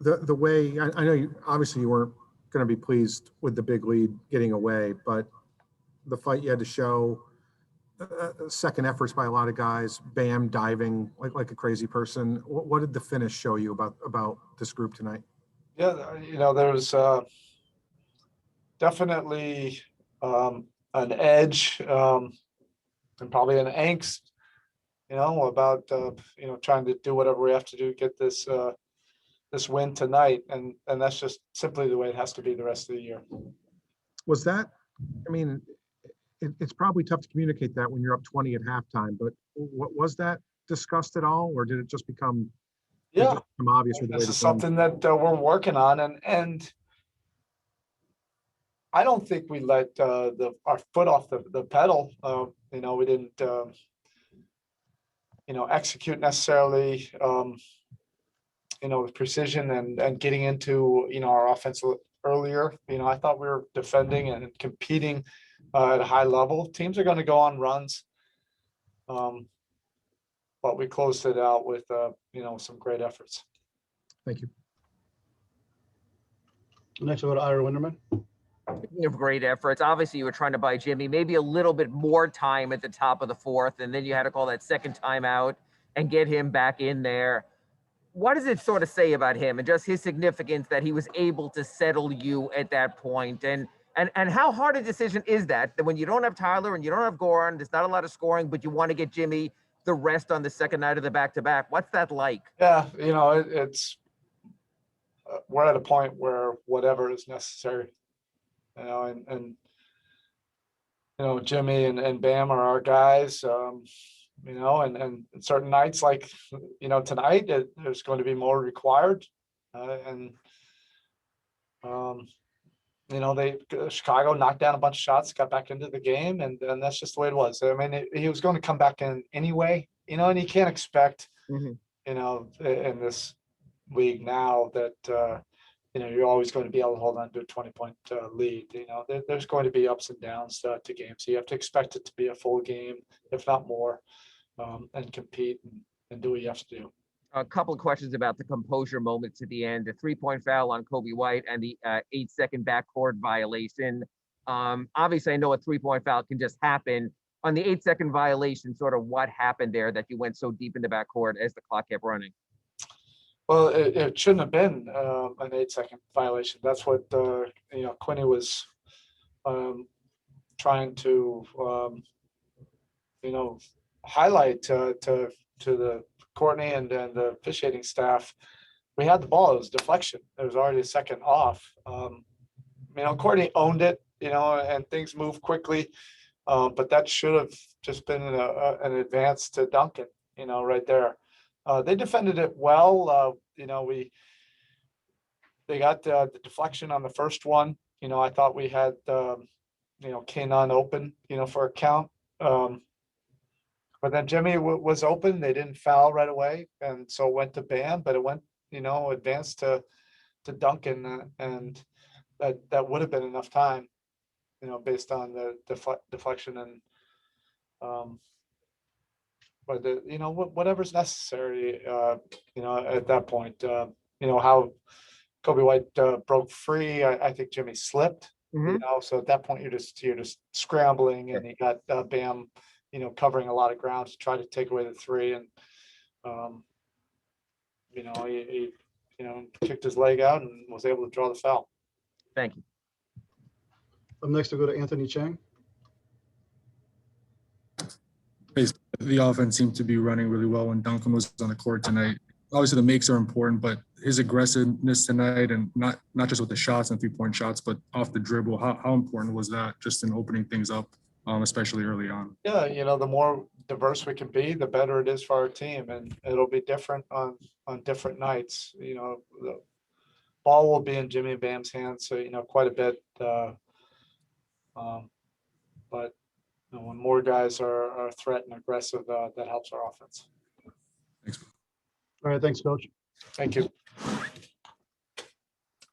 the way I know you obviously you weren't going to be pleased with the big lead getting away, but the fight you had to show, second efforts by a lot of guys, Bam diving like a crazy person. What did the finish show you about this group tonight? Yeah, there's definitely an edge and probably an angst, about trying to do whatever we have to do to get this this win tonight, and that's just simply the way it has to be the rest of the year. Was that? I mean, it's probably tough to communicate that when you're up 20 at halftime. But what was that discussed at all, or did it just become? Yeah, Obvious with the way this is something that we're working on, and I don't think we let our foot off the pedal. We didn't execute necessarily with precision and getting into our offense earlier. I thought we were defending and competing at a high level. Teams are going to go on runs, but we closed it out with some great efforts. Thank you. Next, we'll go to Ira Winderman. Speaking of great efforts, obviously you were trying to buy Jimmy maybe a little bit more time at the top of the fourth, and then you had to call that second timeout and get him back in there. What does it sort of say about him and just his significance that he was able to settle you at that point? And how hard a decision is that when you don't have Tyler and you don't have Goran, there's not a lot of scoring, but you want to get Jimmy the rest on the second night of the back-to-back? What's that like? Yeah, it's we're at a point where whatever is necessary, and Jimmy and Bam are our guys, and certain nights like, tonight, there's going to be more required. Chicago knocked down a bunch of shots, got back into the game, and that's just the way it was. I mean, he was going to come back in anyway, and you can't expect, in this league now that, you're always going to be able to hold on to a 20-point lead. There's going to be ups and downs to games. So you have to expect it to be a full game, if not more, and compete and do what you have to do. A couple of questions about the composure moments at the end, the 3-point foul on Kobe White and the 8-second backcourt violation. Obviously, I know a 3-point foul can just happen. On the 8-second violation, sort of what happened there that you went so deep in the backcourt as the clock kept running? Well, it shouldn't have been an 8-second violation. That's what Quinny was trying to highlight to the Courtney and the officiating staff. We had the ball. It was deflection. It was already a second off. Courtney owned it. And things moved quickly. But that should have just been an advance to Duncan. Right there. They defended it well. They got the deflection on the first one. I thought we had Kanon open, for a count. But then Jimmy was open. They didn't foul right away, and so it went to Bam. But it went, advanced to Duncan, and that would have been enough time, based on the deflection and. But whatever's necessary, at that point, how Kobe White broke free. I think Jimmy slipped. So at that point you're just scrambling, and you got Bam, covering a lot of ground to try to take away the three, and he kicked his leg out and was able to draw the foul. Thank you. Up next, we'll go to Anthony Chang. The offense seemed to be running really well when Duncan was on the court tonight. Obviously, the makes are important, but his aggressiveness tonight, and not just with the shots and 3-point shots, but off the dribble, how important was that just in opening things up, especially early on? Yeah, the more diverse we can be, the better it is for our team, and it'll be different on different nights. The ball will be in Jimmy and Bam's hands, so quite a bit. But when more guys are threat and aggressive, that helps our offense. Thanks. All right, thanks, Coach. Thank you.